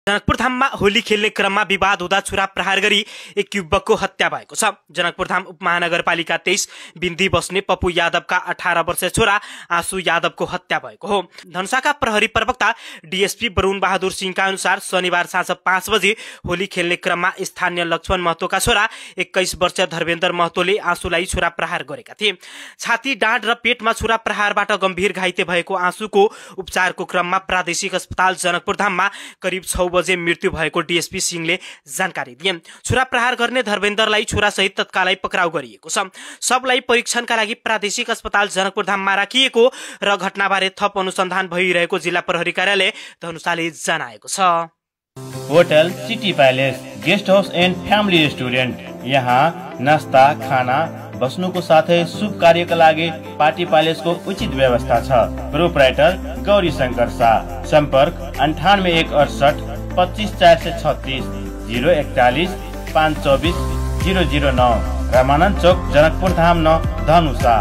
जनकपुर धाममा होली खेल्ने क्रममा विवाद हुँदा छुरा प्रहार गरी एक युवकको हत्या भएको छ। जनकपुर धाम उपमहानगरपालिका 23 बिन्दी बस्ने पप्पू यादवका 18 वर्षीय छोरा आशु यादवको हत्या भएको हो। धनुषाका प्रहरी प्रवक्ता डीएसपी वरुण बहादुर सिंहका अनुसार शनिबार साँझ 5 बजे होली खेल्ने क्रममा स्थानीय लक्ष्मण महतोका छोरा 21 वर्षीय धर्मेन्द्र महतोले आशुलाई छुरा प्रहार गरेका थिए। छाती, डाँड र पेटमा छुरा प्रहारबाट गम्भीर घाइते भएको आशुको उपचारको क्रममा प्रादेशिक अस्पताल जनकपुर धाममा करिब 6 बजे मृत्यु भएको डीएसपी सिंहले जानकारी दिए। छुरा प्रहार गर्ने धर्मेन्द्रलाई छुरासहित तत्कालै पक्राउ गरिएको छ। सबलाई परीक्षणका लागि प्रादेशिक अस्पताल जनकपुर धाममा राखिएको र घटनाबारे थप अनुसन्धान भइरहेको जिल्ला प्रहरी कार्यालय धनुषाले जनाएको छ। Hotel city palace guest house and family restaurant, यहाँ नास्ता, खाना, बस्नुको साथै शुभ कार्यका लागि पार्टी पैलेसको उचित व्यवस्था छ। प्रोप्राइटर गौरी शंकर शाह। सम्पर्क 98 168 25 436 041 524 009, रामानन्द चोक, जनकपुर धाम 9, धनुषा।